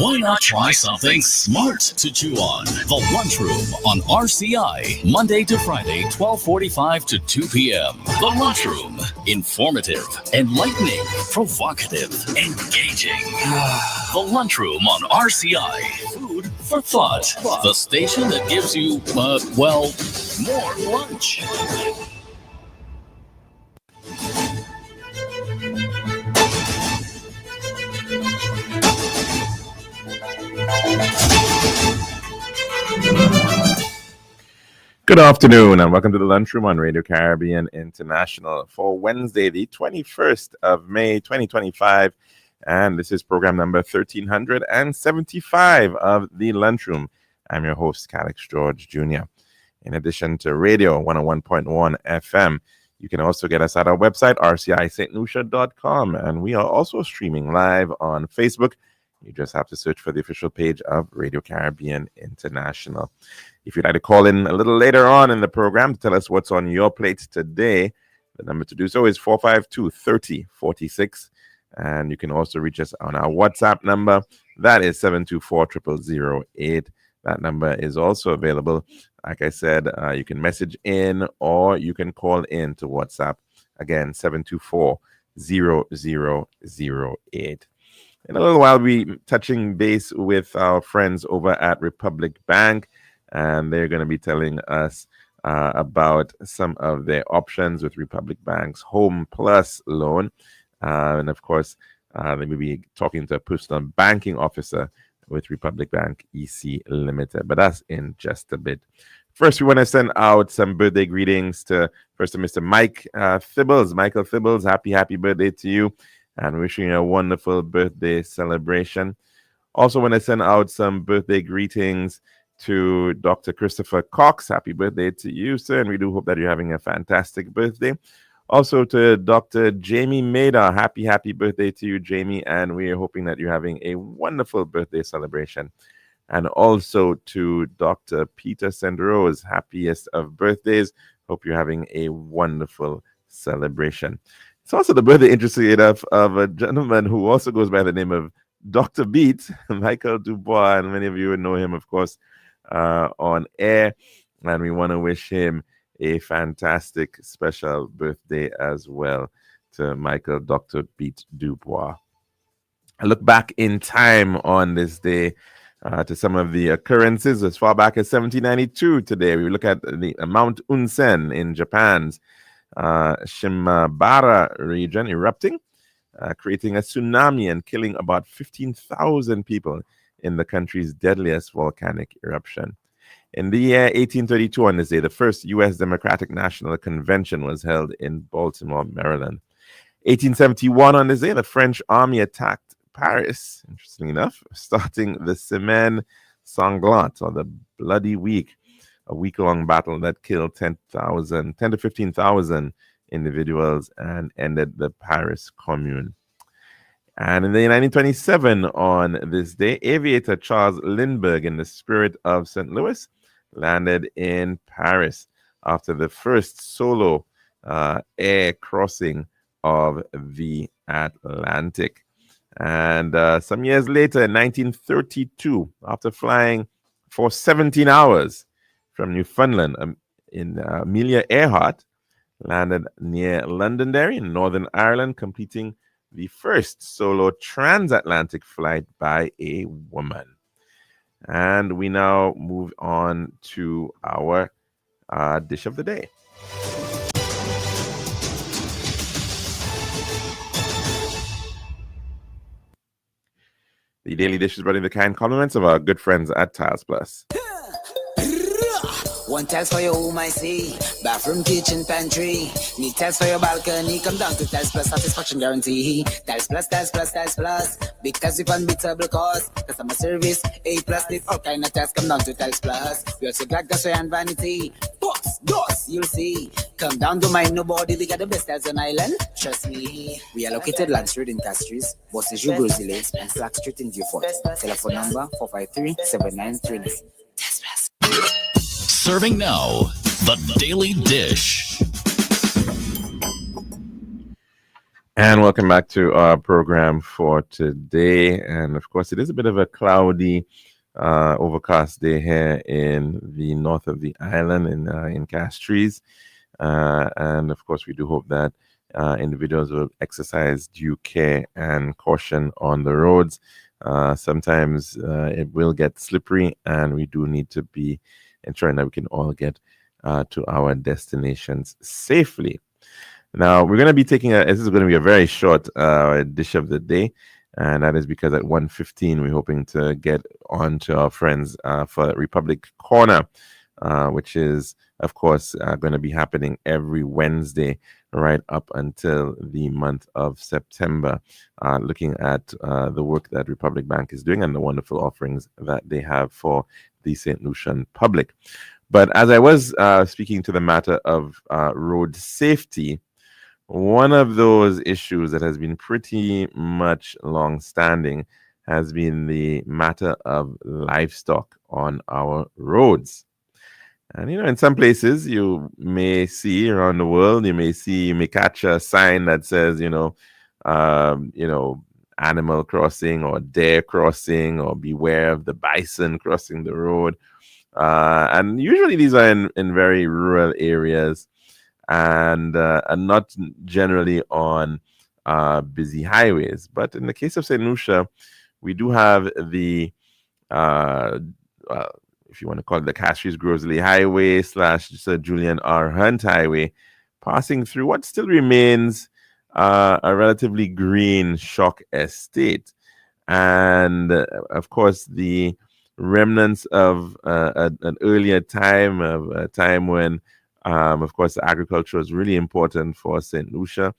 Why not try something smart to chew on? The Lunchroom on RCI, Monday to Friday, 12:45 to 2 p.m. The Lunchroom, informative, enlightening, provocative, engaging. The Lunchroom on RCI, food for thought. The station that gives you, more lunch. Good afternoon and welcome to the Lunchroom on Radio Caribbean International for Wednesday, the 21st of May, 2025. And this is program number 1375 of the Lunchroom. I'm your host, Calix George Jr. In addition to radio 101.1 FM, you can also get us at our website, rcistlucia.com. And we are also streaming live on Facebook. You just have to search for the official page of Radio Caribbean International. If you'd like to call in a little later on in the program to tell us what's on your plate today, the number to do so is 452-3046. And you can also reach us on our WhatsApp number. That is 724-0008. That number is also available. Like I said, you can message in or you can call in to WhatsApp. Again, 724-0008. In a little while, we'll be touching base with our friends over at Republic Bank, and they're going to be telling us about some of their options with Republic Bank's Home Plus loan. And of course, they will be talking to a personal banking officer with Republic Bank EC Limited, but that's in just a bit. First, we want to send out some birthday greetings to Mr. Mike Thibbles. Michael Thibbles, happy birthday to you. And wishing you a wonderful birthday celebration. Also want to send out some birthday greetings to Dr. Christopher Cox. Happy birthday to you, sir. And we do hope that you're having a fantastic birthday. Also to Dr. Jamie Maida. Happy birthday to you, Jamie. And we are hoping that you're having a wonderful birthday celebration. And also to Dr. Peter Sendrose. Happiest of birthdays. Hope you're having a wonderful celebration. It's also the birthday, interestingly enough, of a gentleman who also goes by the name of Dr. Beat, Michael Dubois, and many of you know him, of course, on air. And we want to wish him a fantastic special birthday as well to Michael Dr. Beat Dubois. I look back in time on this day to some of the occurrences as far back as 1792 today. We look at the Mount Unsen in Japan's Shimabara region erupting, creating a tsunami and killing about 15,000 people in the country's deadliest volcanic eruption. In the year 1832, on this day, the first U.S. Democratic National Convention was held in Baltimore, Maryland. 1871, on this day, the French army attacked Paris, interestingly enough, starting the Semaine Sanglante, or the Bloody Week, a week-long battle that killed 10 to 15,000 individuals and ended the Paris Commune. And in the 1927, on this day, aviator Charles Lindbergh, in the spirit of St. Louis, landed in Paris after the first solo air crossing of the Atlantic. And some years later, in 1932, after flying for 17 hours, from Newfoundland, Amelia Earhart landed near Londonderry in Northern Ireland, completing the first solo transatlantic flight by a woman. And we now move on to our dish of the day. The daily dish is brought in the kind compliments of our good friends at Tiles Plus. One tiles for your home, I see. Bathroom, kitchen, pantry. Need tiles for your balcony. Come down to Tiles Plus, satisfaction guarantee. Tiles Plus, Tiles Plus, Tiles Plus. Because with unbeatable cost. Customer service, A+. Need all kind of tiles. Come down to Tiles Plus. We also got gas and vanity. Box, doors, you'll see. Come down to mind nobody. We got the best tiles on island. Trust me. We are located Land Street in Castries, Bosses Brazil, and Slack Street in Beaufort. Telephone number 453-7939. Tiles Plus. Serving now, the Daily Dish. And welcome back to our program for today. And of course, it is a bit of a cloudy, overcast day here in the north of the island in Castries. And of course, we do hope that individuals will exercise due care and caution on the roads. Sometimes it will get slippery, and we do need to be ensuring that we can all get to our destinations safely. Now we're going to be taking this is going to be a very short dish of the day, and that is because at 1:15 we're hoping to get on to our friends for Republic Corner, which is of course going to be happening every Wednesday right up until the month of September, looking at the work that Republic Bank is doing and the wonderful offerings that they have for the St. Lucian public. But as I was speaking to the matter of road safety, one of those issues that has been pretty much long-standing has been the matter of livestock on our roads. And in some places you may see around the world, you may catch a sign that says, animal crossing or deer crossing or beware of the bison crossing the road. And usually these are in very rural areas and not generally on busy highways. But in the case of St. Lucia, we do have the if you want to call it the Castries Grosley Highway / Sir Julian R. Hunt Highway, passing through what still remains a relatively green Shock Estate. And of course, the remnants of an earlier time, of a time when, of course, agriculture was really important for St. Lucia,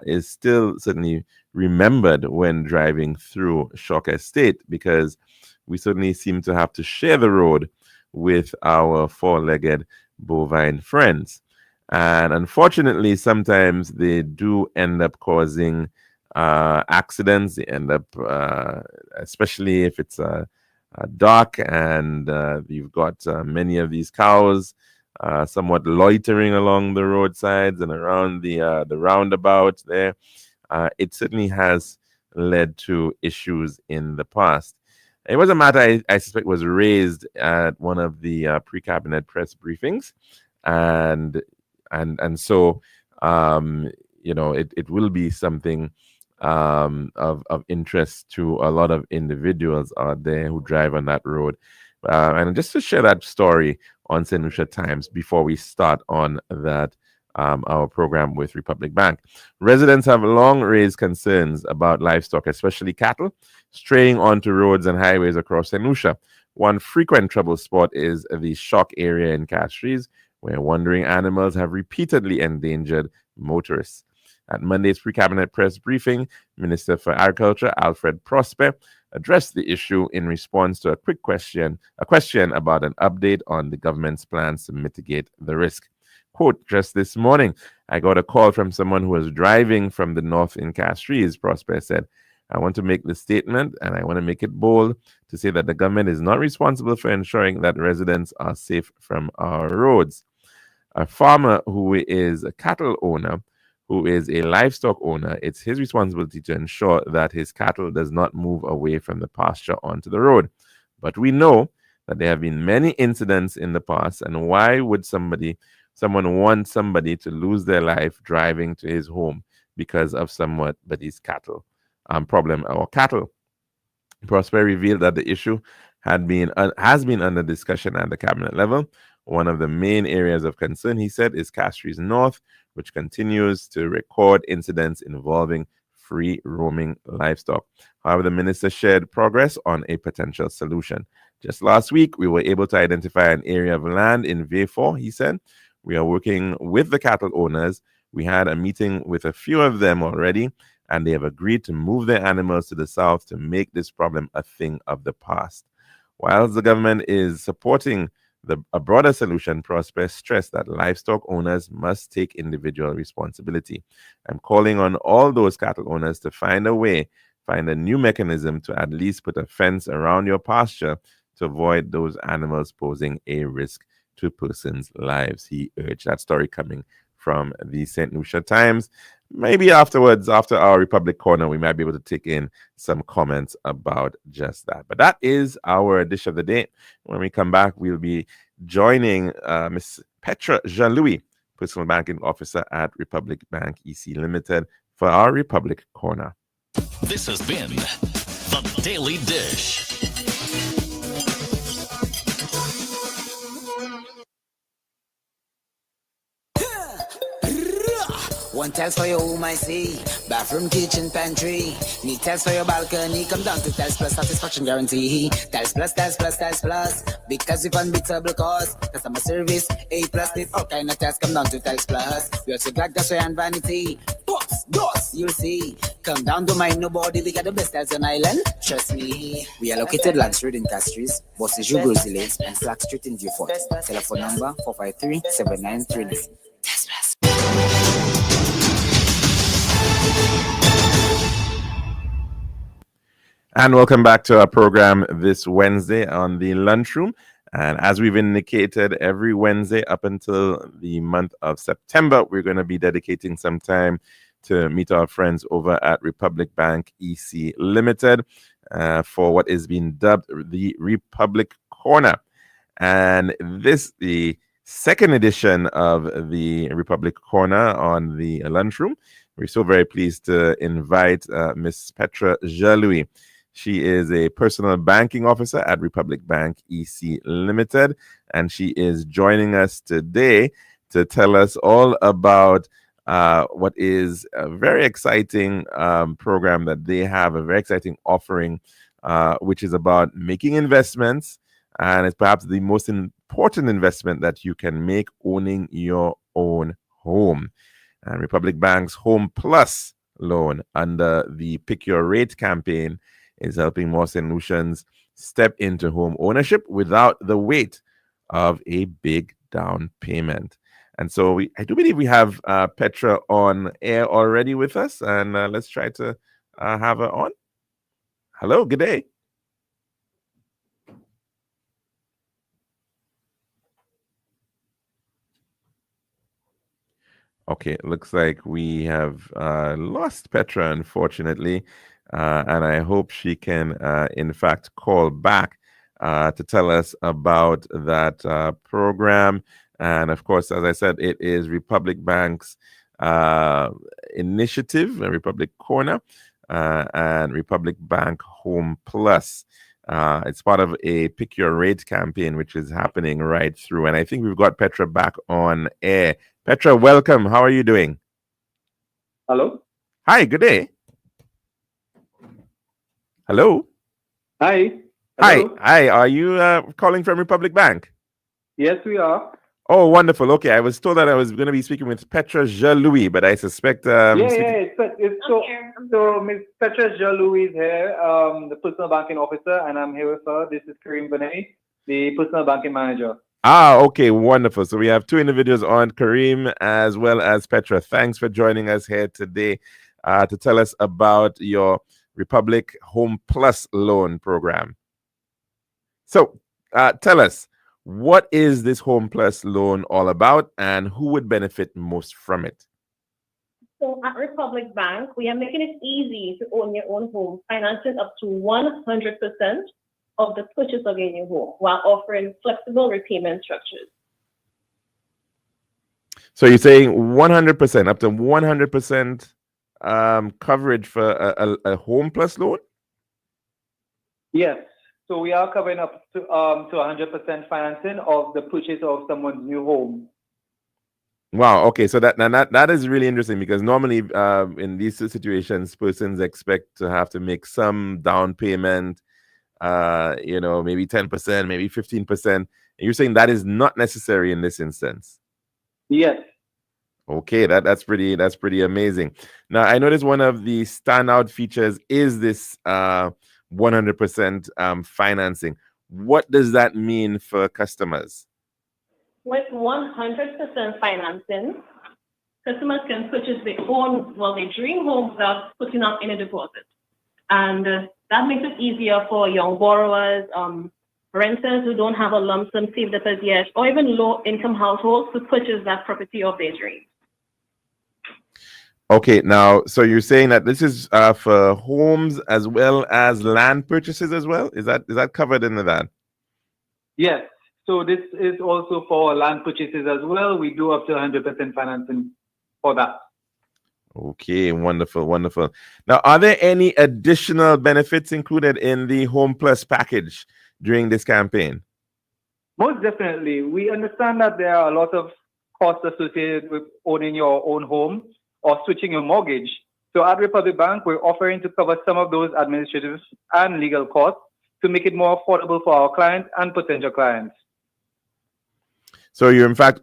is still certainly remembered when driving through Shock Estate, because we certainly seem to have to share the road with our four-legged bovine friends. And unfortunately, sometimes they do end up causing accidents. They end up, especially if it's dark and you've got many of these cows somewhat loitering along the roadsides and around the roundabout there. It certainly has led to issues in the past. It was a matter I suspect was raised at one of the pre-cabinet press briefings, and so it will be something of interest to a lot of individuals out there who drive on that road. And just to share that story on St. Lucia Times before we start on that our program with Republic Bank. Residents have long raised concerns about livestock, especially cattle, straying onto roads and highways across St. Lucia. One frequent trouble spot is the Shock area in Castries, where wandering animals have repeatedly endangered motorists. At Monday's pre-cabinet press briefing, Minister for Agriculture Alfred Prosper addressed the issue in response to a question about an update on the government's plans to mitigate the risk. Quote, just this morning, I got a call from someone who was driving from the north in Castries, Prosper said. I want to make the statement, and I want to make it bold, to say that the government is not responsible for ensuring that residents are safe from our roads. A farmer who is a cattle owner, who is a livestock owner, it's his responsibility to ensure that his cattle does not move away from the pasture onto the road. But we know that there have been many incidents in the past, and why would someone want somebody to lose their life driving to his home because of somebody's cattle problem or cattle? Prosper revealed that the issue has been under discussion at the cabinet level. One of the main areas of concern, he said, is Castries North, which continues to record incidents involving free roaming livestock. However, the minister shared progress on a potential solution. Just last week, we were able to identify an area of land in V4, he said. We are working with the cattle owners. We had a meeting with a few of them already, and they have agreed to move their animals to the south to make this problem a thing of the past. Whilst the government is supporting a broader solution, Prosper stressed that livestock owners must take individual responsibility. I'm calling on all those cattle owners to find a new mechanism to at least put a fence around your pasture to avoid those animals posing a risk to persons' lives, he urged. That story coming from the St. Lucia Times. maybe afterwards, after our Republic Corner, we might be able to take in some comments about just that. But that is our dish of the day. When we come back, we'll be joining Miss Petra Jean-Louis, Personal Banking Officer at Republic Bank EC Limited, for our Republic Corner. This has been The Daily Dish. One tiles for your home, I see. Bathroom, kitchen, pantry. Need tiles for your balcony. Come down to Tiles Plus, satisfaction guarantee. Tiles Plus, Tiles Plus, Tiles Plus. Because if unbeatable cost. Customer service, A plus. With all kind of tiles, come down to Tiles Plus. We also got gas and vanity. Box, doors, you'll see. Come down to mind nobody. We got the best tiles on island. Trust me. We are located Lunchroom in Castries, Bosses, Jubilee Lanes, and Flag Street in Viewfort. Telephone number 453-7939. Tiles Plus. And welcome back to our program this Wednesday on the Lunchroom. And as we've indicated, every Wednesday up until the month of September, we're going to be dedicating some time to meet our friends over at Republic Bank EC Limited for what is being dubbed the Republic Corner. And this, the second edition of the Republic Corner on the Lunchroom. We're so very pleased to invite Miss Petra Jean-Louis. She is a personal banking officer at Republic Bank EC Limited, and she is joining us today to tell us all about what is a very exciting program that they have, a very exciting offering, which is about making investments, and it's perhaps the most important investment that you can make, owning your own home. And Republic Bank's Home Plus loan under the Pick Your Rate campaign is helping more solutions step into home ownership without the weight of a big down payment. And so I do believe we have Petra on air already with us, and let's try to have her on. Hello, good day. Okay, it looks like we have lost Petra, unfortunately. And I hope she can, in fact, call back to tell us about that program. And of course, as I said, it is Republic Bank's initiative, Republic Corner, and Republic Bank Home Plus. It's part of a Pick Your Rate campaign, which is happening right through. And I think we've got Petra back on air. Petra, welcome. How are you doing? Hello. Hi, good day. Hello. Hi. Hello. Hi. Are you calling from Republic Bank? Yes, we are. Oh, wonderful. Okay, I was told that I was going to be speaking with Petra Jean-Louis, but I suspect. So Ms. Petra Jean-Louis is here, the personal banking officer, and I'm here with her. This is Kareem Benet, the personal banking manager. Ah, okay, wonderful. So we have two individuals on, Kareem as well as Petra. Thanks for joining us here today to tell us about your Republic Home Plus loan program. So tell us, what is this Home Plus loan all about, and who would benefit most from it? So at Republic Bank, we are making it easy to own your own home, financing up to 100% of the purchase of your new home while offering flexible repayment structures. So you're saying 100%, up to 100% coverage for a Home Plus loan? Yes. So we are covering up to 100% financing of the purchase of someone's new home. Wow. Okay. So that is really interesting, because normally in these situations, persons expect to have to make some down payment, maybe 10%, maybe 15%. And you're saying that is not necessary in this instance? Yes. Okay, that's pretty amazing. Now, I noticed one of the standout features is this 100% financing. What does that mean for customers? With 100% financing, customers can purchase their dream home without putting up any deposit. And that makes it easier for young borrowers, renters who don't have a lump sum saved up as yet, or even low-income households to purchase that property of their dreams. Okay, now, so you're saying that this is for homes as well as land purchases as well? Is that covered into that? Yes. So this is also for land purchases as well. We do up to 100% financing for that. Okay, wonderful, wonderful. Now, are there any additional benefits included in the Home Plus package during this campaign? Most definitely. We understand that there are a lot of costs associated with owning your own home or switching your mortgage. So at Republic Bank, we're offering to cover some of those administrative and legal costs to make it more affordable for our clients and potential clients. So you're in fact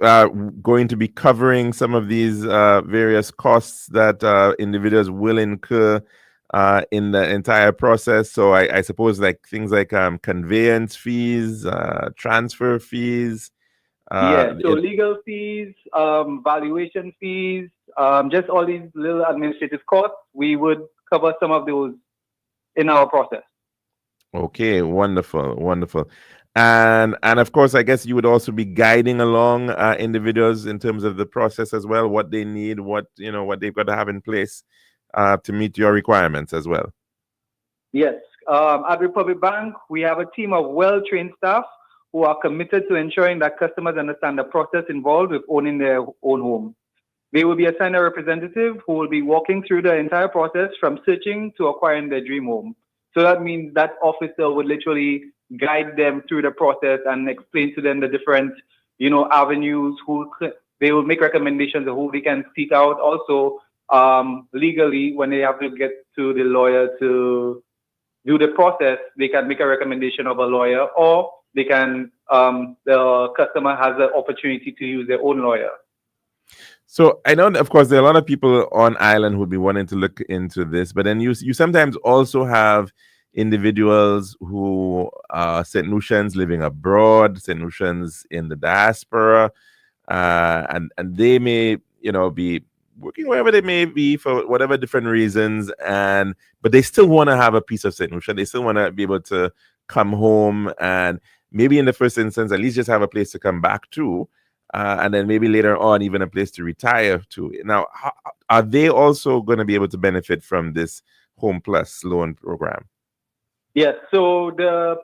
going to be covering some of these various costs that individuals will incur in the entire process. So I suppose like things like conveyance fees, transfer fees. Yeah, so legal fees, valuation fees, just all these little administrative costs, we would cover some of those in our process. Okay, wonderful, wonderful. And of course, I guess you would also be guiding along individuals in terms of the process as well, what they need, what they've got to have in place to meet your requirements as well. Yes, at Republic Bank, we have a team of well-trained staff who are committed to ensuring that customers understand the process involved with owning their own home. They will be assigned a representative who will be walking through the entire process from searching to acquiring their dream home. So that means that officer would literally guide them through the process and explain to them the different, avenues. They will make recommendations of who they can seek out. Also, legally, when they have to get to the lawyer to do the process, they can make a recommendation of a lawyer, or they can. The customer has the opportunity to use their own lawyer. So I know that, of course, there are a lot of people on island who would be wanting to look into this, but then you sometimes also have individuals who are St. Lucians living abroad, St. Lucians in the diaspora, and they may be working wherever they may be for whatever different reasons, but they still want to have a piece of St. Lucia. They still want to be able to come home and maybe in the first instance at least just have a place to come back to. And then maybe later on, even a place to retire to. Now, are they also going to be able to benefit from this Home Plus loan program? Yes. So the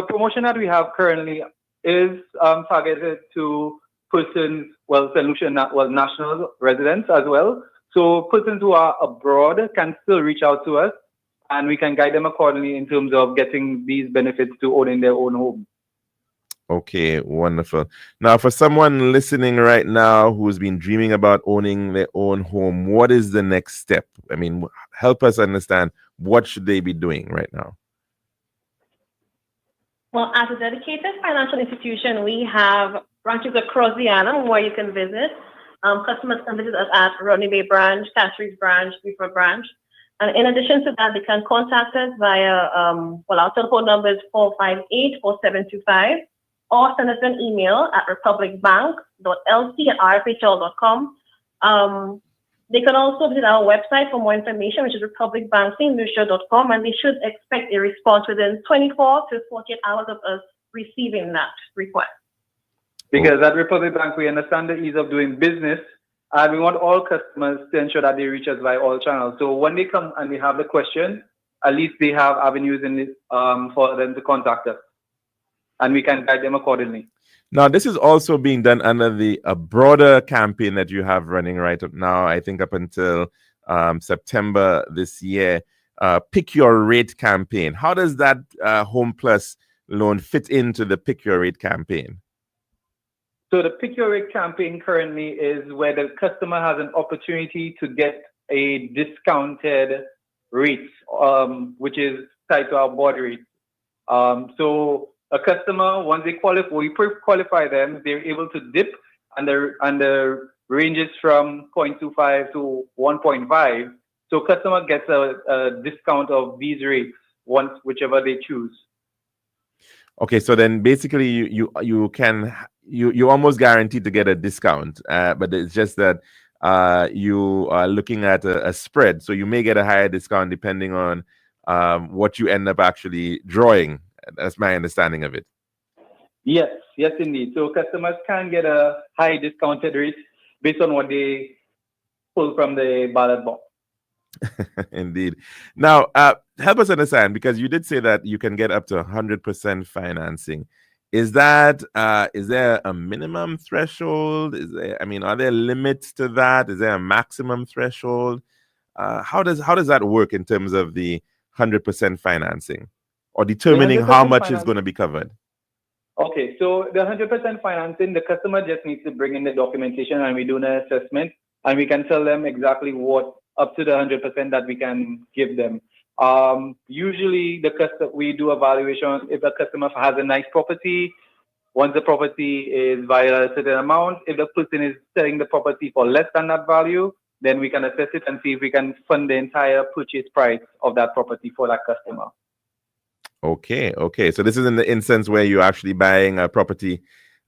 promotion that we have currently is targeted to persons, national residents as well. So persons who are abroad can still reach out to us, and we can guide them accordingly in terms of getting these benefits to owning their own home. Okay, wonderful. Now, for someone listening right now who's been dreaming about owning their own home, what is the next step? I mean, help us understand, what should they be doing right now? Well, as a dedicated financial institution, we have branches across the island where you can visit. Customers can visit us at Rodney Bay branch, Castries branch, Beaufort branch. And in addition to that, they can contact us via, our telephone number is 458-4725. Or send us an email at republicbank.lc@rfhl.com. They can also visit our website for more information, which is republicbankstlucia.com, and they should expect a response within 24 to 48 hours of us receiving that request. Because at Republic Bank, we understand the ease of doing business, and we want all customers to ensure that they reach us via all channels. So when they come and they have the question, at least they have avenues for them to contact us, and we can guide them accordingly. Now, this is also being done under a broader campaign that you have running right up now, I think up until September this year. Pick Your Rate campaign. How does that Home Plus loan fit into the Pick Your Rate campaign? So the Pick Your Rate campaign currently is where the customer has an opportunity to get a discounted rate, which is tied to our board rate. So a customer, once they qualify, we pre-qualify them, they're able to dip, and the ranges from 0.25 to 1.5. So customer gets a discount of these rates whichever they choose. Okay, so then basically you almost guaranteed to get a discount, but it's just that you are looking at a spread, so you may get a higher discount depending on what you end up actually drawing. That's my understanding of it. Yes, indeed. So customers can get a high discounted rate based on what they pull from the ballot box. Indeed. Now, help us understand, because you did say that you can get up to 100% financing. Is that is there a minimum threshold? Are there limits to that? Is there a maximum threshold? How does that work in terms of the 100% financing, or determining how much is going to be covered? Okay, so the 100% financing, the customer just needs to bring in the documentation, and we do an assessment, and we can tell them exactly what up to the 100% that we can give them. Usually, we do evaluation if the customer has a nice property. Once the property is valued at a certain amount, if the person is selling the property for less than that value, then we can assess it and see if we can fund the entire purchase price of that property for that customer. Okay. So this is in the instance where you're actually buying a property,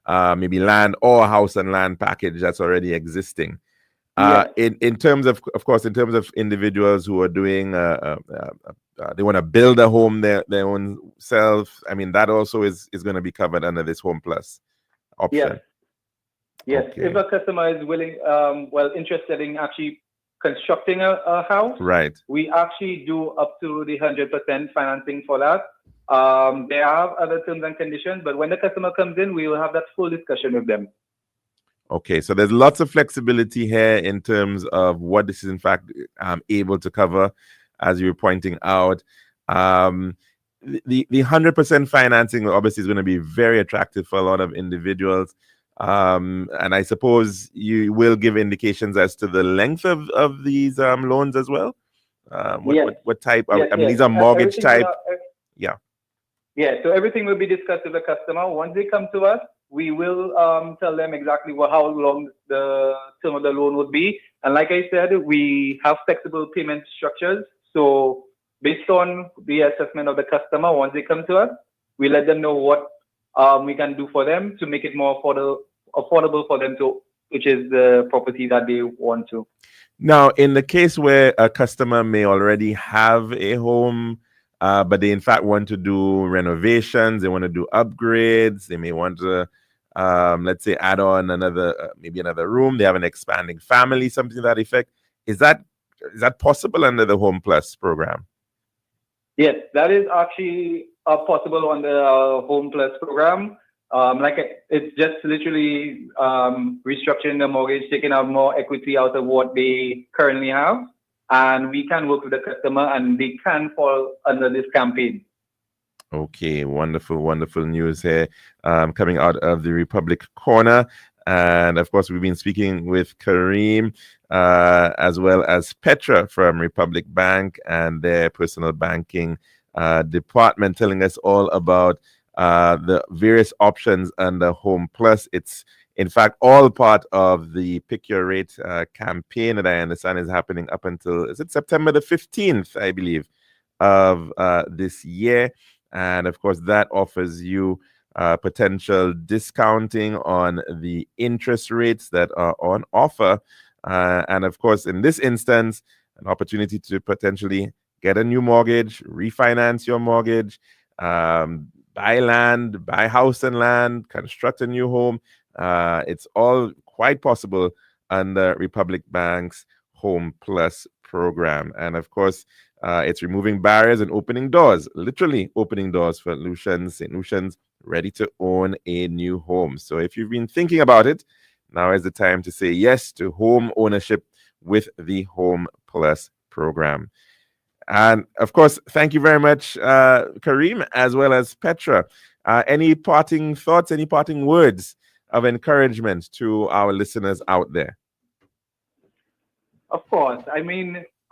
maybe land or a house and land package that's already existing. Yes. In terms of course, in terms of individuals who are doing, they want to build a home their own self. That also is going to be covered under this Home Plus option. Yes. Okay. If a customer is willing, interested in actually constructing a house, right, we actually do up to the 100% financing for that. There are other terms and conditions, but when the customer comes in, we will have that full discussion with them. Okay, so there's lots of flexibility here in terms of what this is in fact able to cover, as you were pointing out. The 100% financing obviously is going to be very attractive for a lot of individuals. And I suppose you will give indications as to the length of these loans as well. What type? These are mortgage type. Yeah, so everything will be discussed with the customer. Once they come to us, we will tell them exactly how long the term of the loan would be. And like I said, we have flexible payment structures. So based on the assessment of the customer, once they come to us, we let them know what we can do for them to make it more affordable for them to purchase the property that they want to. Now, in the case where a customer may already have a home, but they in fact want to do renovations, they want to do upgrades, they may want to, let's say, add on maybe another room, they have an expanding family, something to that effect. Is that possible under the Home Plus program? Yes, that is actually possible on the Home Plus program. It's just literally restructuring the mortgage, taking out more equity out of what they currently have. And we can work with the customer and they can fall under this campaign. Okay, wonderful news here coming out of the Republic Corner. And of course, we've been speaking with Kareem as well as Petra from Republic Bank and their personal banking department, telling us all about the various options under Home Plus. It's in fact all part of the Pick Your Rate campaign that I understand is happening up until, is it September the 15th, I believe, of this year. And of course, that offers you potential discounting on the interest rates that are on offer. And of course, in this instance, an opportunity to potentially get a new mortgage, refinance your mortgage, buy land, buy house and land, construct a new home. It's all quite possible under Republic Bank's Home Plus program. And of course, it's removing barriers and opening doors, literally opening doors for St. Lucians ready to own a new home. So if you've been thinking about it, now is the time to say yes to home ownership with the Home Plus program. And of course, thank you very much, Kareem, as well as Petra. Any parting thoughts, any parting words of encouragement to our listeners out there? Of course.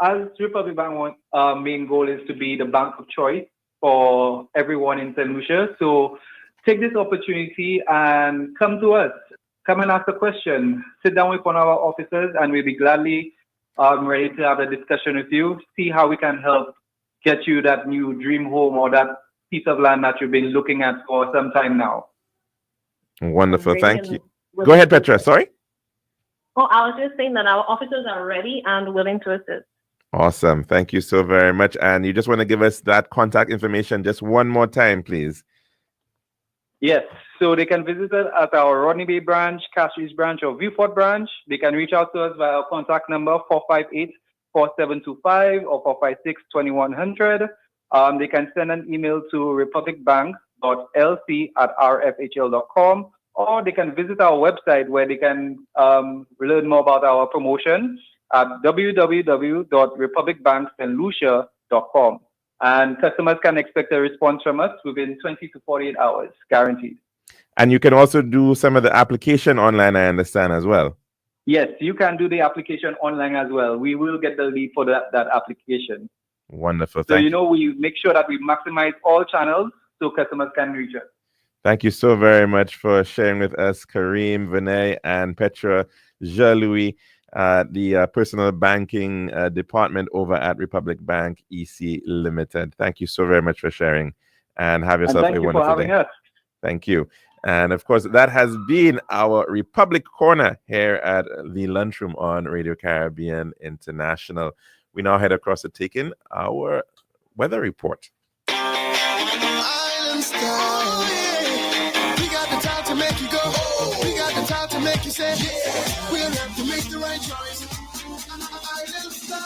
As Republic Bank, main goal is to be the bank of choice for everyone in St. Lucia. So take this opportunity and come to us. Come and ask a question. Sit down with one of our officers and we'll be gladly ready to have a discussion with you. See how we can help get you that new dream home or that piece of land that you've been looking at for some time now. Wonderful. Thank you. Go ahead, Petra. Sorry? Oh, I was just saying that our officers are ready and willing to assist. Awesome. Thank you so very much. And you just want to give us that contact information just one more time, please. Yes, so they can visit us at our Rodney Bay branch, Castries branch, or Viewport branch. They can reach out to us via our contact number 458-4725 or 456-2100. They can send an email to republicbank.lc@rfhl.com, or they can visit our website where they can learn more about our promotion at www.republicbankstlucia.com. And customers can expect a response from us within 20 to 48 hours, guaranteed. And you can also do some of the application online, I understand, as well. Yes, you can do the application online as well. We will get the lead for that application. Wonderful. So, Thank you. we make sure that we maximize all channels so customers can reach us. Thank you so very much for sharing with us, Kareem, Vinay, and Petra Jean-Louis, the personal banking department over at Republic Bank EC Limited. Thank you so very much for sharing, and have yourself a wonderful day. Thank you for having us. Thank you. And of course, that has been our Republic Corner here at the Lunchroom on Radio Caribbean International. We now head across to take in our weather report. Island style. We got the time to make you go. We got the time to make you say, yeah. We'll have to make the right choice. Island style.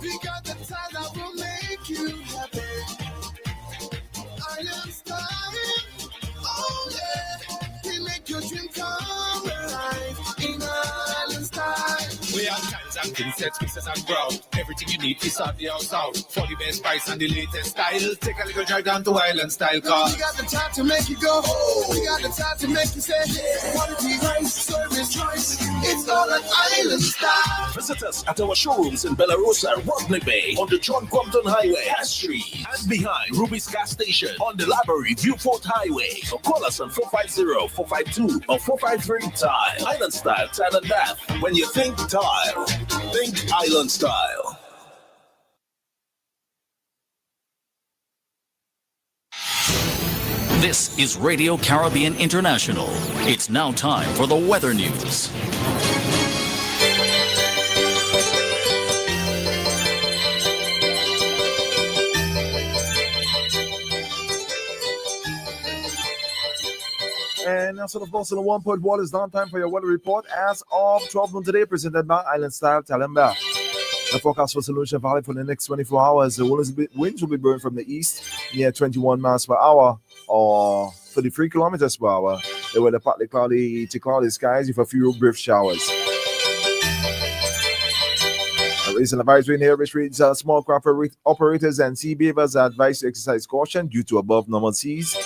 We got the time that will make you happy. Island style. Oh yeah. We make your dream come alive in Island style. We have kinds and things, sets, pieces and ground. Everything you need is on the house out. For the best price and the latest style. Take a little drive down to Island Style car. We got the time to make you go. We got the time to make you say, yeah. Quality, price, service, choice. It's all an Island Style. Visit us at our showrooms in Bellarosa, Rodney Bay, on the John Compton Highway, Castries, and behind Ruby's Gas Station on the Library Viewport Highway. So call us on 450-452 or 453-TILE. Island Style, Tile and Bath. When you think tile, think Island Style. This is Radio Caribbean International. It's now time for the weather news. And now, sort of also the 1.1 is downtime for your weather report as of 12 noon today, presented by Island Style Talemba. The forecast for Solution Valley for the next 24 hours, the winds will be blowing from the east near 21 miles per hour or 33 kilometers per hour. The weather partly cloudy to cloudy skies with a few brief showers. A recent advisory in here which reads small craft operators and sea beavers are advised to exercise caution due to above normal seas.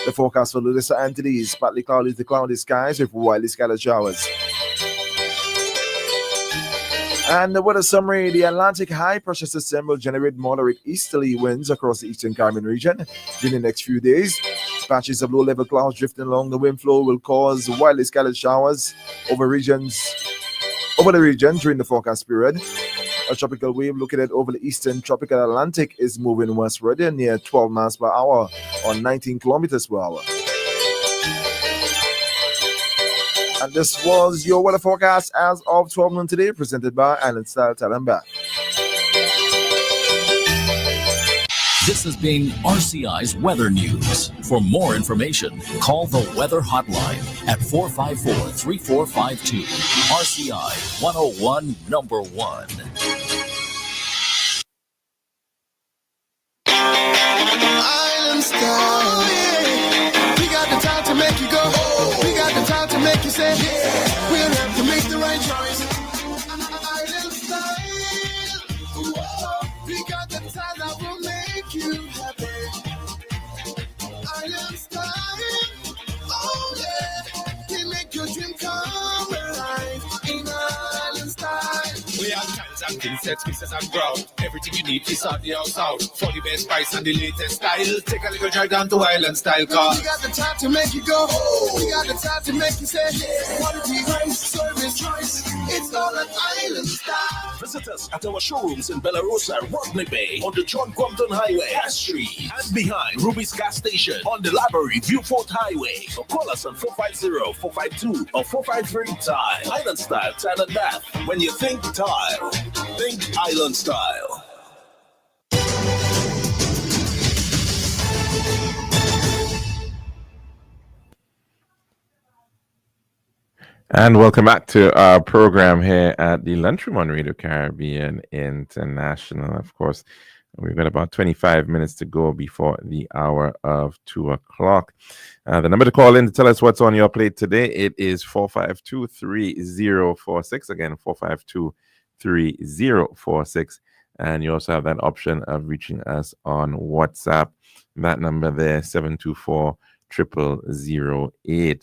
The forecast for Lulisa Antilles, partly cloudy to cloudy skies with widely scattered showers. And the weather summary, the Atlantic high pressure system will generate moderate easterly winds across the eastern Caribbean region during the next few days. Patches of low-level clouds drifting along the wind flow will cause widely scattered showers over the region during the forecast period. A tropical wave located over the eastern tropical Atlantic is moving westward near 12 miles per hour or 19 kilometers per hour. And this was your weather forecast as of 12 noon today, presented by Island Style Talemba. This has been RCI's Weather News. For more information, call the Weather Hotline at 454-3452. RCI 101 number 1. Island Style. We got the time to make you go. We got the time to make you say, yeah. We'll have to make the right choice. Island Style. We got the time that will make you happy. Island Style. Oh yeah. We make your dream come alive in Island Style. We have kinds and things, sets, pieces and ground. Everything you need is on the house out. For the best price and the latest style. Take a little drive down to Island Style car. We got the time to make you go. We got the time to make you say, yeah. Quality, price, service, choice. It's all an Island Style. Visit us at our showrooms in Bellarosa, Rodney Bay, on the John Compton Highway, Castries, and behind Ruby's Gas Station on the Library Viewport Highway. So call us on 450-452 or 453-TILE. Island Style, Tile and Bath. When you think tile, think Island Style. And welcome back to our program here at the Lunchroom on Radio Caribbean International. Of course, we've got about 25 minutes to go before the hour of 2 o'clock. The number to call in to tell us what's on your plate today, it is 452-3046. Again, 452-3046. And you also have that option of reaching us on WhatsApp. That number there, 724-0008.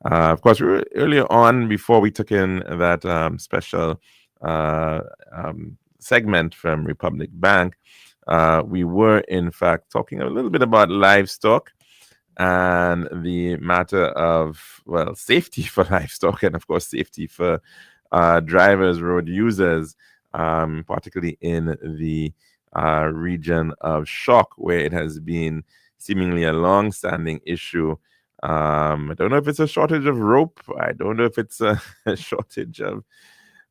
Of course, we were earlier on, before we took in that special segment from Republic Bank, we were in fact talking a little bit about livestock and the matter of, well, safety for livestock and, of course, safety for drivers, road users, particularly in the region of Shock, where it has been seemingly a long-standing issue. I don't know if it's a shortage of rope. I don't know if it's a shortage of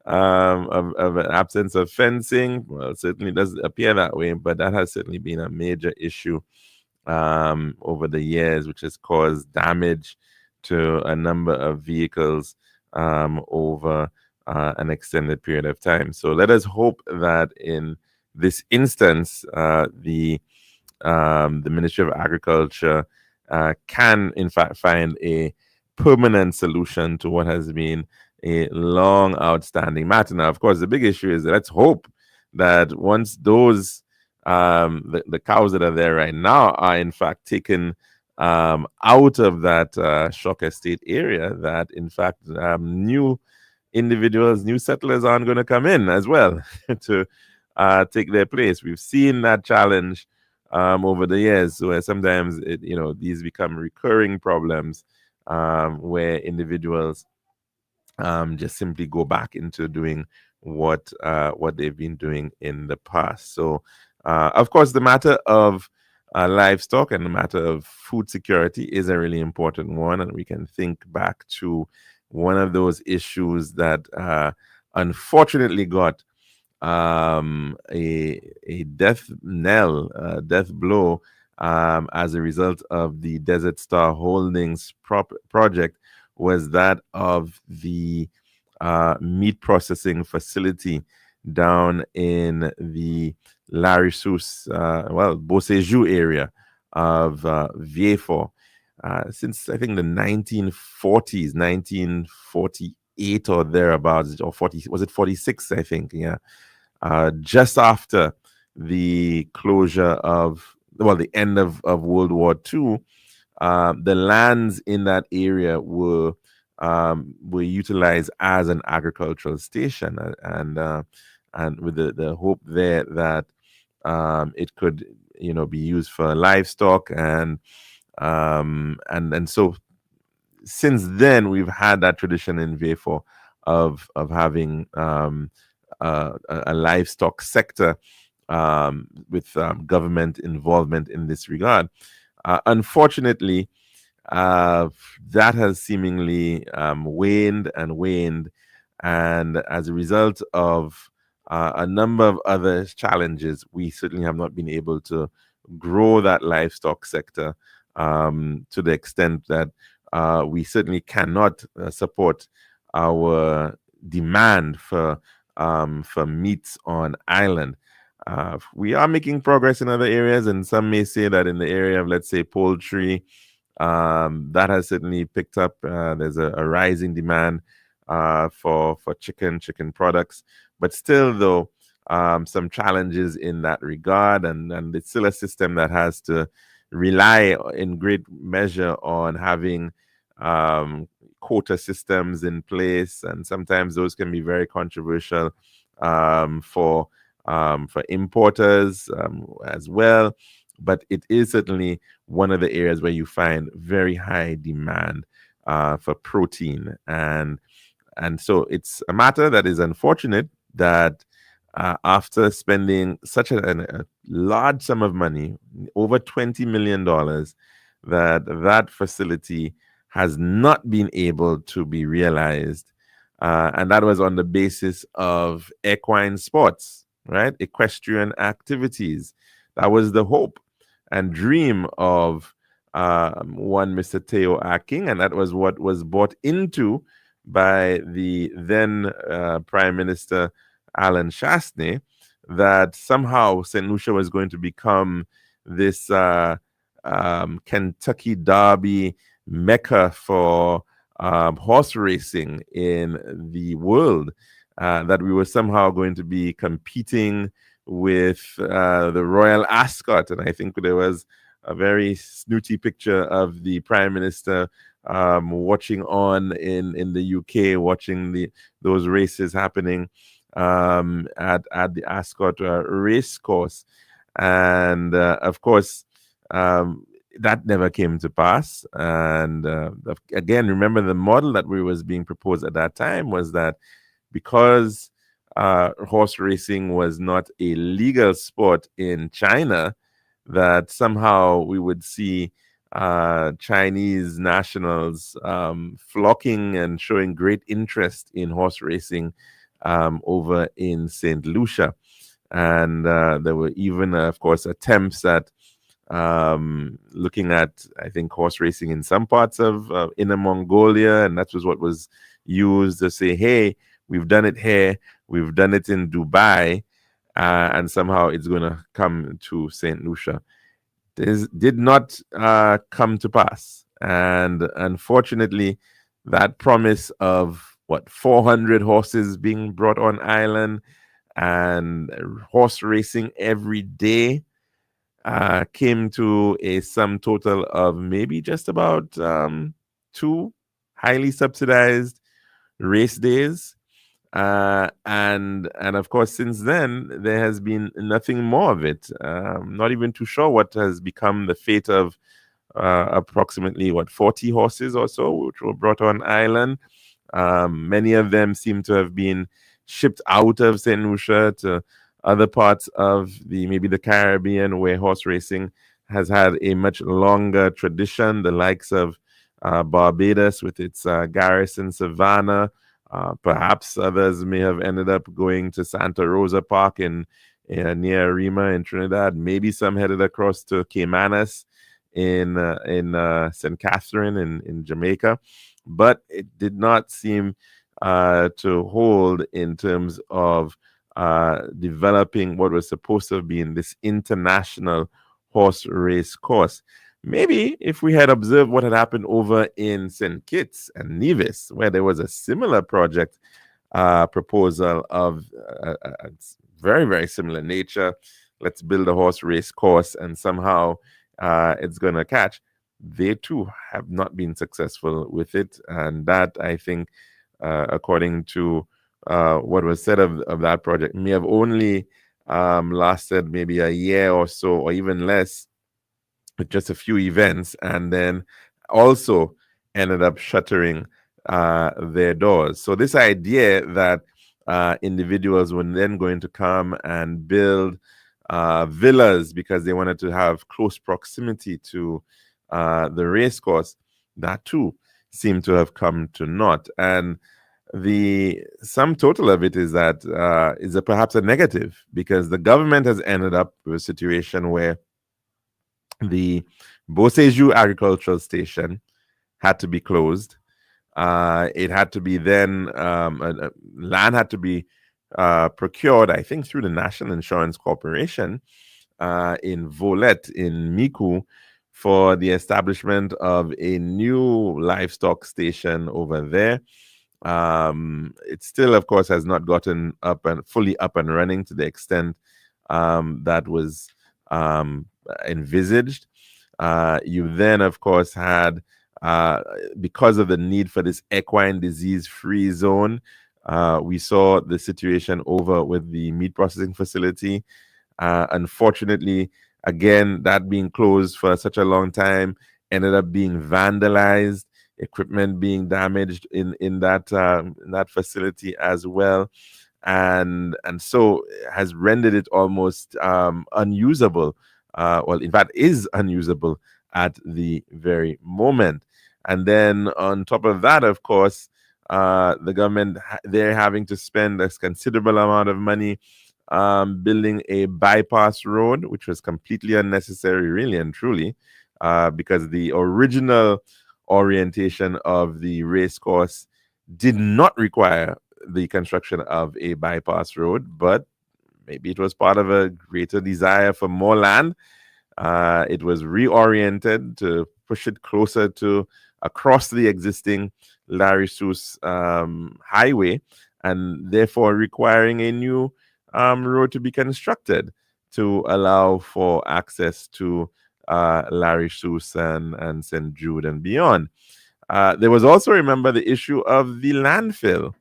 an absence of fencing. Well, it certainly does appear that way, but that has certainly been a major issue over the years, which has caused damage to a number of vehicles over an extended period of time. So let us hope that in this instance, the Ministry of Agriculture can, in fact, find a permanent solution to what has been a long outstanding matter. Now, of course, the big issue is that let's hope that once those the cows that are there right now are in fact taken out of that Shock Estate area, that in fact new individuals, new settlers aren't going to come in as well to take their place. We've seen that challenge over the years, where sometimes these become recurring problems where individuals just simply go back into doing what they've been doing in the past. So, of course, the matter of livestock and the matter of food security is a really important one, and we can think back to one of those issues that unfortunately got a death knell, death blow as a result of the Desert Star Holdings project, was that of the meat processing facility down in the Larissus, Beauséjour area of Vieux-Fort. Since I think the 1940s, 1948 or thereabouts, or 40, was it 46? I think, yeah. Just after the closure of, the end of World War II, the lands in that area were utilized as an agricultural station, and with the hope there that it could be used for livestock, and so since then we've had that tradition in Vieux-Fort of having a livestock sector with government involvement in this regard. Unfortunately, that has seemingly waned and waned, and as a result of a number of other challenges, we certainly have not been able to grow that livestock sector to the extent that we certainly cannot support our demand for meats on island. We are making progress in other areas, and some may say that in the area of, let's say, poultry, that has certainly picked up. There's a rising demand for chicken products, but still, though, some challenges in that regard, and it's still a system that has to rely in great measure on having quota systems in place, and sometimes those can be very controversial for importers as well. But it is certainly one of the areas where you find very high demand for protein, and so it's a matter that is unfortunate that after spending such a large sum of money, over $20 million, that facility has not been able to be realized. And that was on the basis of equine sports, right? Equestrian activities. That was the hope and dream of one Mr. Theo Aking, and that was what was bought into by the then Prime Minister Alan Shastney that somehow St. Lucia was going to become this Kentucky Derby mecca for horse racing in the world, that we were somehow going to be competing with the Royal Ascot. And I think there was a very snooty picture of the Prime Minister watching on in the UK, watching those races happening at the Ascot race course. And of course, that never came to pass. And again, remember the model that was being proposed at that time was that because horse racing was not a legal sport in China, that somehow we would see Chinese nationals flocking and showing great interest in horse racing over in St. Lucia. And there were even, of course, attempts at looking at, I think, horse racing in some parts of Inner Mongolia, and that was what was used to say, hey, we've done it here, we've done it in Dubai, and somehow it's going to come to St. Lucia. This did not come to pass. And unfortunately, that promise of 400 horses being brought on island and horse racing every day came to a sum total of maybe just about 2 highly subsidized race days. And of course, since then, there has been nothing more of it. Not even too sure what has become the fate of approximately 40 horses or so, which were brought on island. Many of them seem to have been shipped out of St. Lucia to other parts of maybe the Caribbean, where horse racing has had a much longer tradition, the likes of Barbados with its Garrison Savannah. Perhaps others may have ended up going to Santa Rosa Park near Arima in Trinidad. Maybe some headed across to Caymanas in St. Catherine in Jamaica. But it did not seem to hold in terms of developing what was supposed to have been this international horse race course. Maybe if we had observed what had happened over in St. Kitts and Nevis, where there was a similar project proposal of a very, very similar nature. Let's build a horse race course and somehow it's going to catch. They too have not been successful with it. And that, I think, according to what was said of that project, may have only lasted maybe a year or so, or even less, with just a few events, and then also ended up shuttering their doors. So this idea that individuals were then going to come and build villas because they wanted to have close proximity to the race course, that too seemed to have come to naught. And the sum total of it is that is perhaps a negative, because the government has ended up with a situation where the Beausejour Agricultural Station had to be closed. It had to be then, land had to be procured, I think, through the National Insurance Corporation in Volette, in Micoud, for the establishment of a new livestock station over there. It still, of course, has not gotten fully up and running to the extent that was envisaged. You then, of course, had, because of the need for this equine disease-free zone, we saw the situation over with the meat processing facility. Unfortunately, again, that being closed for such a long time ended up being vandalized, equipment being damaged in that facility as well. And so has rendered it almost unusable. Well, in fact, is unusable at the very moment. And then on top of that, of course, the government, they're having to spend a considerable amount of money building a bypass road, which was completely unnecessary, really and truly, because the original orientation of the race course did not require the construction of a bypass road, but maybe it was part of a greater desire for more land. It was reoriented to push it closer to across the existing Larry Seuss highway, and therefore requiring a new road to be constructed to allow for access to Larry Seuss and St. Jude and beyond. There was also, remember, the issue of the landfill.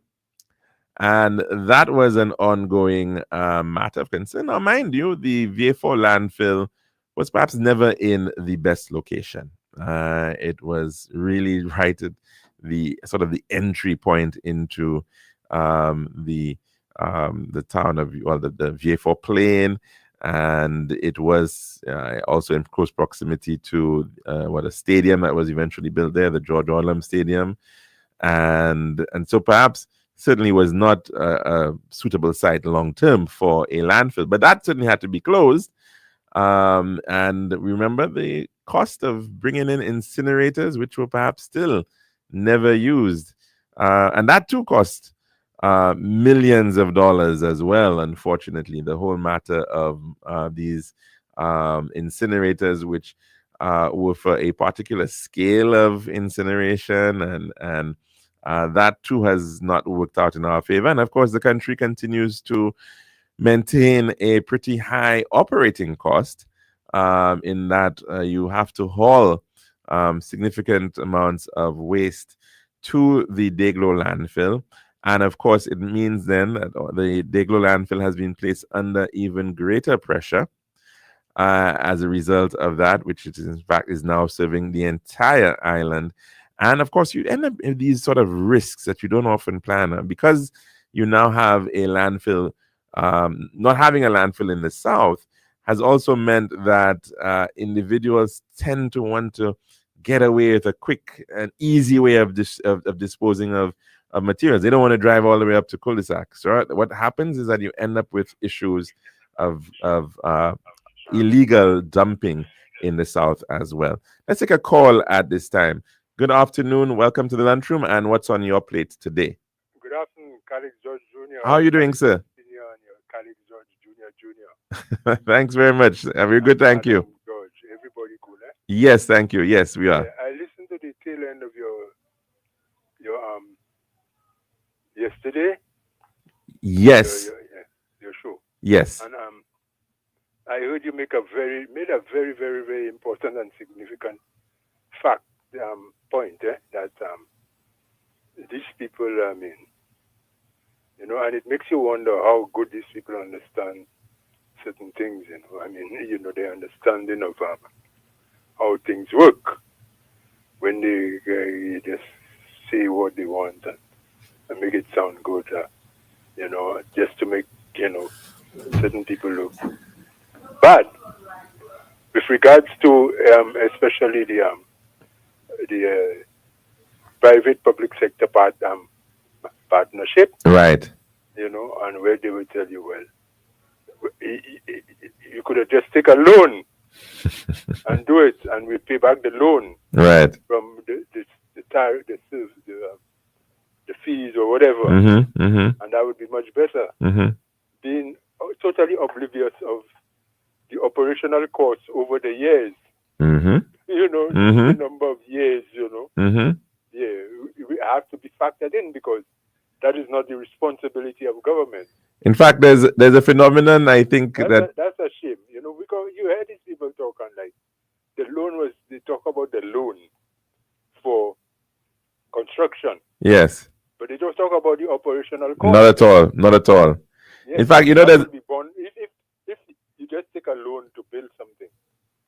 And that was an ongoing matter of concern. Now, mind you, the VA4 landfill was perhaps never in the best location. It was really right at the sort of the entry point into the town of, well, the VA4 plain. And it was also in close proximity to a stadium that was eventually built there, the George Orlam Stadium. And so perhaps certainly was not a suitable site long term for a landfill, but that certainly had to be closed. And remember the cost of bringing in incinerators, which were perhaps still never used. And that too cost millions of dollars as well, unfortunately. The whole matter of these incinerators, which were for a particular scale of incineration, and that too has not worked out in our favor. And of course, the country continues to maintain a pretty high operating cost in that you have to haul significant amounts of waste to the Dayglow landfill. And of course, it means then that the Dayglow landfill has been placed under even greater pressure as a result of that, which it is, in fact, is now serving the entire island. And of course, you end up in these sort of risks that you don't often plan on, because you now have a landfill. Not having a landfill in the south has also meant that individuals tend to want to get away with a quick and easy way of disposing of materials. They don't want to drive all the way up to cul-de-sacs. Right? What happens is that you end up with issues of illegal dumping in the south as well. Let's take a call at this time. Good afternoon. Welcome to the lunchroom. And what's on your plate today? Good afternoon, colleague George Jr. How are you doing, sir? Senior and your colleague George Jr. Thanks very much. Have a good, thank you. George, everybody cool, eh? Yes, thank you. Yes, we are. I listened to the tail end of your yesterday. Yes. Your show. Yes. And I heard you made a very, very, very important and significant fact point, that these people, I mean, you know, and it makes you wonder how good these people understand certain things, you know. I mean, you know, their understanding of how things work when they just say what they want and make it sound good, you know, just to make, you know, certain people look bad. With regards to especially the private-public sector partnership, right? You know, and where they will tell you, well, you could have just take a loan and do it, and we pay back the loan, right, from the fees or whatever, and that would be much better. Being totally oblivious of the operational costs over the years. You know, the number of years, you know. Yeah, we have to be factored in, because that is not the responsibility of government. In fact, there's a phenomenon, I think, that's a shame. You know, because you heard these people talking like the loan they talk about the loan for construction. Yes. But they don't talk about the operational cost. Not at all. Not at all. Yes, in fact, you know, if you just take a loan to build something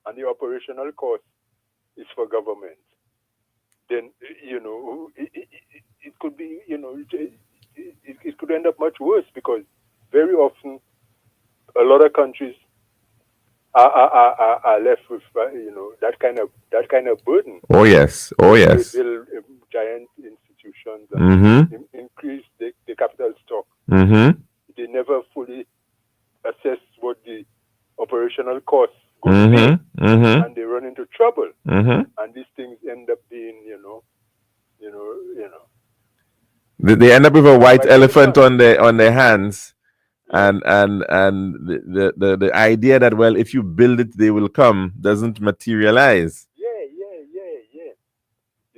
and the operational cost is for government, then, you know, it could be, you know, it could end up much worse, because very often a lot of countries are left with, you know, that kind of burden. Oh yes. They build giant institutions and increase the capital stock. They never fully assess what the operational costs could be, and they run into trouble. And these things end up being, They end up with a white White elephant elephant. on their hands, Yeah. and the idea that, well, if you build it they will come, doesn't materialize. Yeah. You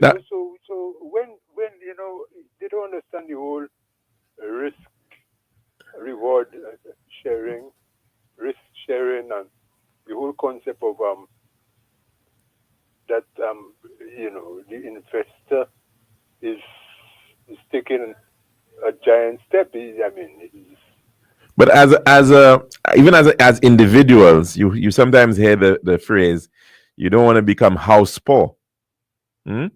That know, so when you know they don't understand the whole risk reward sharing, risk sharing, and the whole concept of that you know the investor is taking a giant step. I mean, But as even as individuals, you sometimes hear the phrase, you don't want to become house poor. Hmm?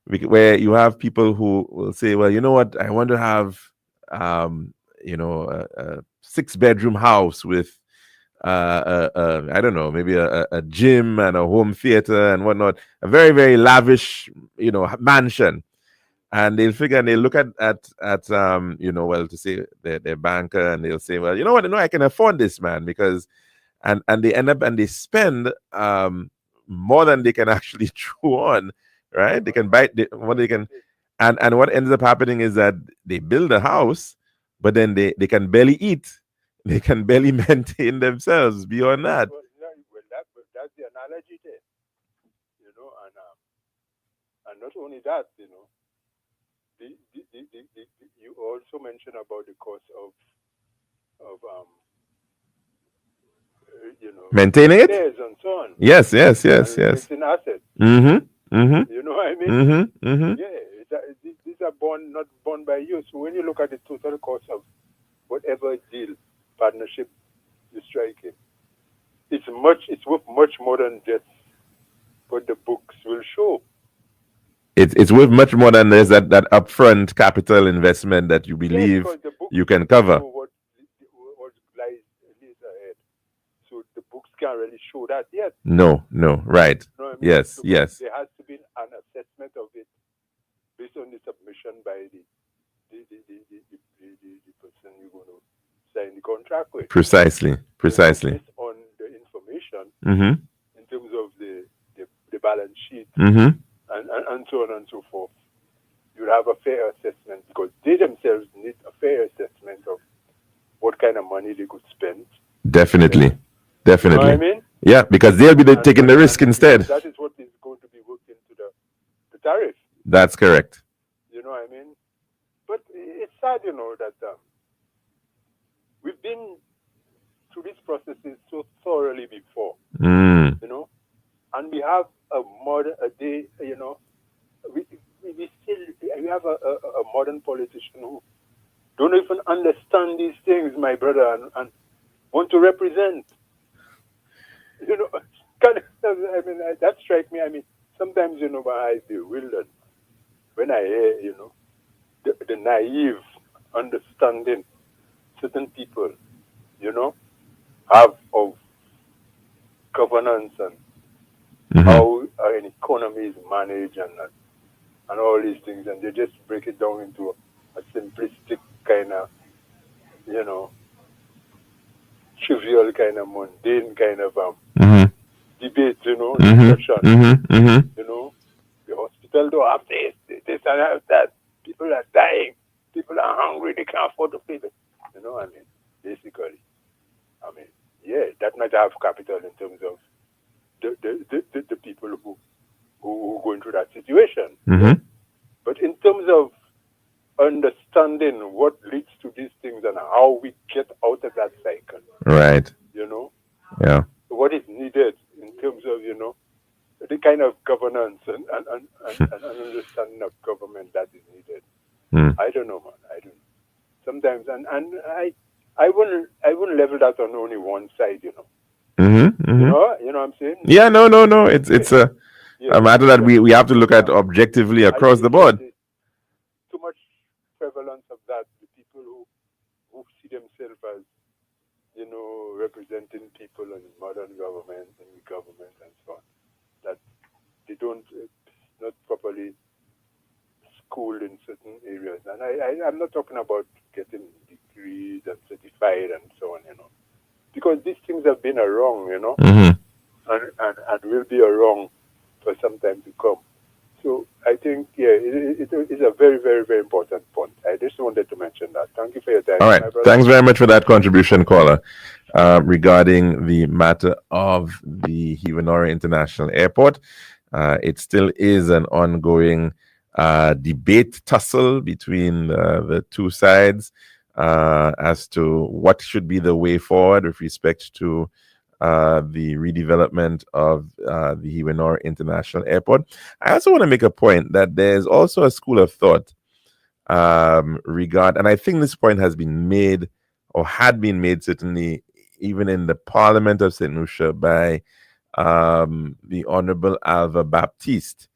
Where you have people who will say, well, you know what, I want to have a 6-bedroom house with I don't know, maybe a gym and a home theater and whatnot, a very, very lavish, mansion. And they'll figure and they'll look at well, to say their banker, and they'll say, well, you know what, no, I can afford this, man, because and they end up and they spend more than they can actually chew on, right? They can buy what they can, and what ends up happening is that they build a house, but then they can barely eat, they can barely maintain themselves beyond that. That's the analogy there, and not only that, you also mentioned about the cost of Maintaining it. repairs and so on. Yes. Replacing assets. You know what I mean? Yeah, these are not borne by you. So when you look at the total cost of whatever deal, partnership you strike in, it's worth much more than just what the books will show. It's worth much more than there's that upfront capital investment that you believe you can cover. What lies ahead. So the books can't really show that yet. No, right. You know what I mean? Yes, so yes. There has to be an assessment of it based on the submission by the person you're going to sign the contract with. Precisely. Based on the information in terms of the balance sheet and so on and so forth, you'll have a fair assessment, because they themselves need a fair assessment of what kind of money they could spend. Definitely. You know what I mean? Yeah, because they'll be taking the risk instead. That is what is going to be worked into the tariff. That's correct. You know what I mean? But it's sad, that we've been through these processes so thoroughly before, and we have we have a modern politician who don't even understand these things, my brother, and want to represent. That strikes me. I mean, sometimes, my eyes bewildered when I hear, the naive understanding certain people, have of governance and how an economy is managed and all these things, and they just break it down into a simplistic kind of, trivial kind of mundane kind of debate, discussion. The hospital don't have this and have that. People are dying. People are hungry. They can't afford to pay them. Basically. That might have capital in terms of the people who go into that situation. But in terms of understanding what leads to these things and how we get out of that cycle. Right. Yeah. What is needed in terms of, the kind of governance and understanding of government that is needed. I don't know, man. I don't know. Sometimes, and I wouldn't level that on only one side, You know what I'm saying? Yeah, no. It's a matter that we have to look at objectively across the board. Too much prevalence of that. The people who see themselves as, representing people in modern government and government and so on, that they don't not properly schooled in certain areas. And I'm not talking about getting degrees and certified and so on, because these things have been a wrong, and will be a wrong for some time to come. So I think, it's a very, very, very important point. I just wanted to mention that. Thank you for your time, All right. my brother. Thanks very much for that contribution, caller, regarding the matter of the Hivanora International Airport. It still is an ongoing debate tussle between the two sides as to what should be the way forward with respect to the redevelopment of the Hivanora International Airport. I also want to make a point that there's also a school of thought and I think this point has been made or had been made certainly even in the Parliament of St. Lucia by the Honorable Alva Baptiste.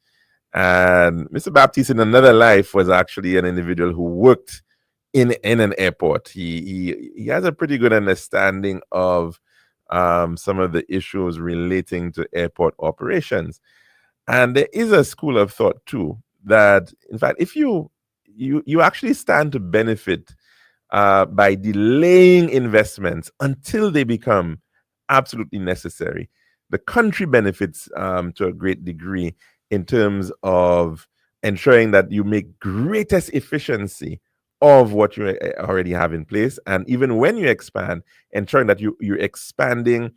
And Mr. Baptiste, in another life, was actually an individual who worked in an airport. He has a pretty good understanding of some of the issues relating to airport operations. And there is a school of thought too that, in fact, if you actually stand to benefit by delaying investments until they become absolutely necessary. The country benefits to a great degree in terms of ensuring that you make greatest efficiency of what you already have in place. And even when you expand, ensuring that you're expanding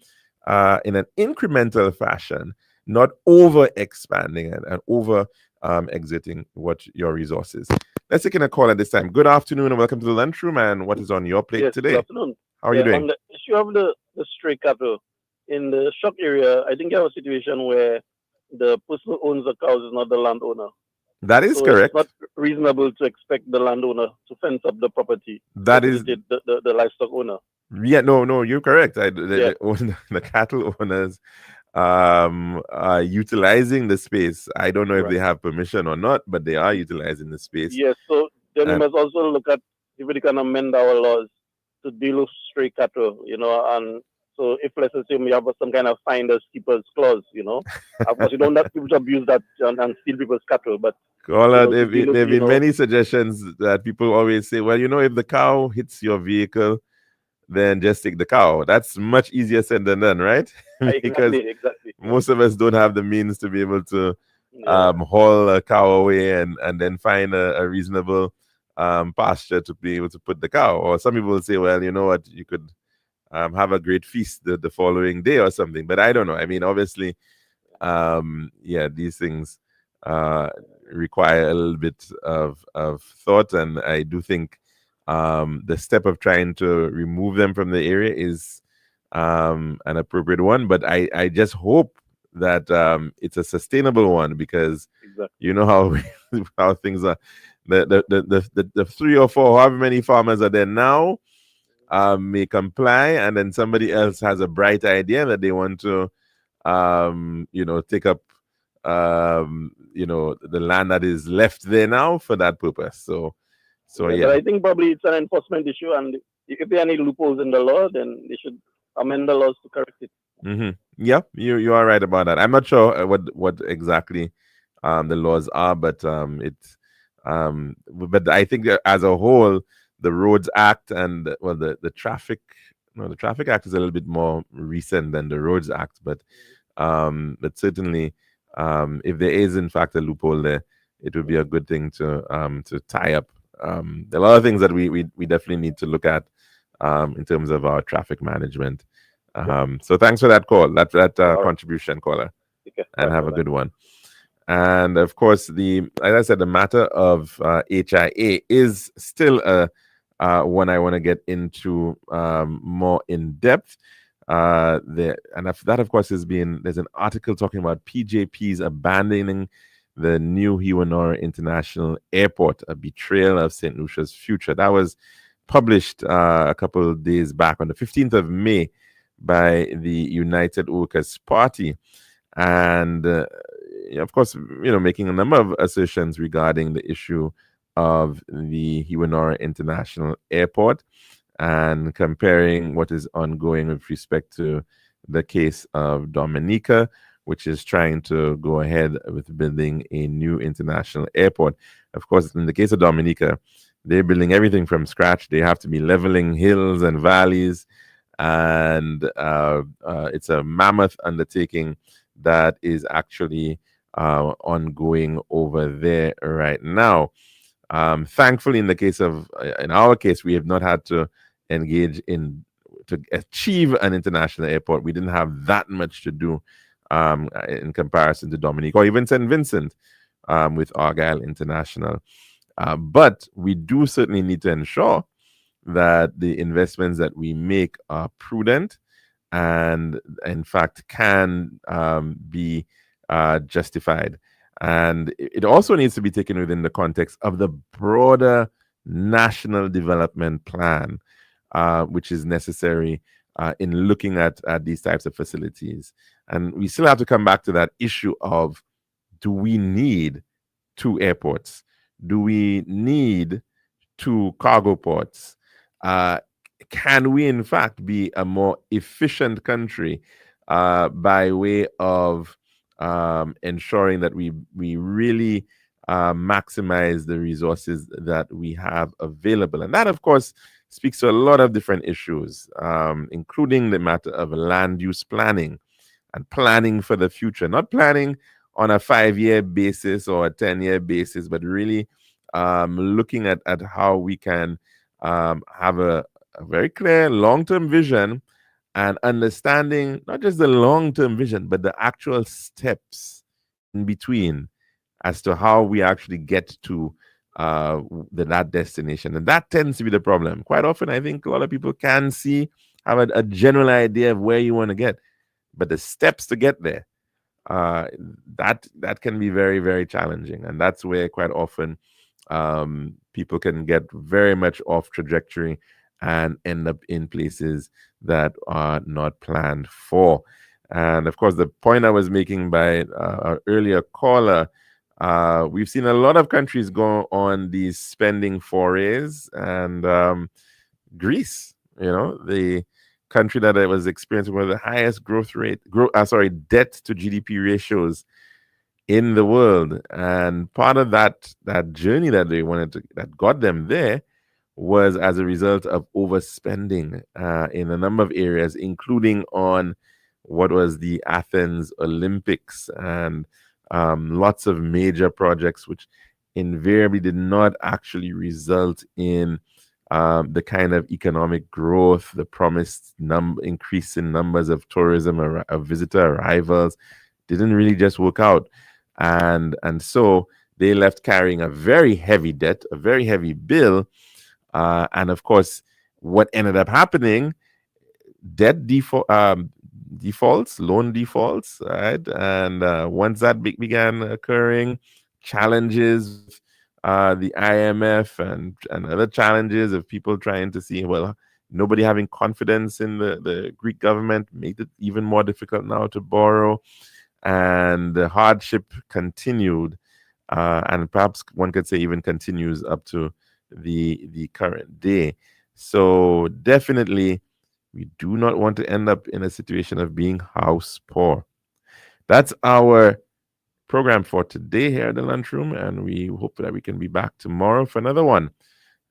in an incremental fashion, not over expanding and over exiting what your resources. Let's take in a call at this time. Good afternoon and welcome to the lunchroom. And what is on your plate today? Good afternoon. How are you doing? On the issue of the stray cattle in the shop area, I think you have a situation where the person who owns the cows is not the landowner. That is So correct. it's not reasonable to expect the landowner to fence up the property. That is the livestock owner. Yeah, no, you're correct. The cattle owners are utilizing the space. I don't know if they have permission or not, but they are utilizing the space. Yes, so then we must also look at if we can amend our laws to deal with stray cattle, and so if let's assume we have some kind of finders keepers clause, of course you don't have people to abuse that and steal people's cattle, but There have been many suggestions that people always say, well, if the cow hits your vehicle, then just take the cow. That's much easier said than done, right? Because exactly. most of us don't have the means to be able to haul a cow away and then find a reasonable pasture to be able to put the cow. Or some people will say, well, you know what, you could have a great feast the following day or something. But I don't know. I mean, obviously, these things require a little bit of thought. And I do think the step of trying to remove them from the area is an appropriate one. But I just hope that it's a sustainable one, because you know how things are. The 3 or 4, however many farmers are there now, may comply, and then somebody else has a bright idea that they want to take up the land that is left there now for that purpose. So But I think probably it's an enforcement issue, and if there are any loopholes in the law, then they should amend the laws to correct it. Mm-hmm. Yeah, you are right about that. I'm not sure what exactly the laws are, but but I think that as a whole, the Roads Act and the Traffic Act is a little bit more recent than the Roads Act, but certainly if there is in fact a loophole there, it would be a good thing to tie up. There are a lot of things that we definitely need to look at in terms of our traffic management. So thanks for that call, that contribution, caller, and have a good one. And of course, as I said, the matter of HIA is still one I want to get into more in depth. That, of course, there's an article talking about PJPs abandoning the new Hiwanora International Airport, a betrayal of St. Lucia's future. That was published a couple of days back on the 15th of May by the United Workers' Party. And, of course, making a number of assertions regarding the issue of the Hiwanora International Airport and comparing what is ongoing with respect to the case of Dominica, which is trying to go ahead with building a new international airport. Of course, in the case of Dominica, they're building everything from scratch. They have to be leveling hills and valleys, and it's a mammoth undertaking that is actually ongoing over there right now. Thankfully, in our case, we have not had to engage to achieve an international airport. We didn't have that much to do in comparison to Dominique or even St. Vincent with Argyle International. But we do certainly need to ensure that the investments that we make are prudent and, in fact, can be justified. And it also needs to be taken within the context of the broader national development plan, which is necessary in looking at these types of facilities. And we still have to come back to that issue of, do we need 2 airports? Do we need 2 cargo ports? Can we, in fact, be a more efficient country by way of ensuring that we really maximize the resources that we have available? And that, of course, speaks to a lot of different issues, including the matter of land use planning and planning for the future, not planning on a 5-year basis or a 10-year basis, but really looking at how we can have a very clear long-term vision and understanding not just the long-term vision, but the actual steps in between as to how we actually get to that destination. And that tends to be the problem. Quite often, I think a lot of people can have a general idea of where you want to get, but the steps to get there, that can be very, very challenging. And that's where quite often people can get very much off trajectory and end up in places that are not planned for. And of course, the point I was making by our earlier caller, we've seen a lot of countries go on these spending forays, and Greece, the country that was experiencing one of the highest debt to GDP ratios in the world. And part of that journey that that got them there was as a result of overspending in a number of areas, including on what was the Athens Olympics and lots of major projects, which invariably did not actually result in the kind of economic growth, the promised increase in numbers of tourism or of visitor arrivals. Didn't really just work out. And so they left carrying a very heavy debt, a very heavy bill. And of course, what ended up happening, debt defaults, loan defaults, right? And once that began occurring, challenges, the IMF and other challenges of people trying to see, nobody having confidence in the Greek government made it even more difficult now to borrow. And the hardship continued, and perhaps one could say even continues up to the current day. So definitely, we do not want to end up in a situation of being house poor. That's our program for today here at the Lunchroom, and we hope that we can be back tomorrow for another one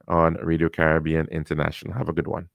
on Radio Caribbean International. Have a good one.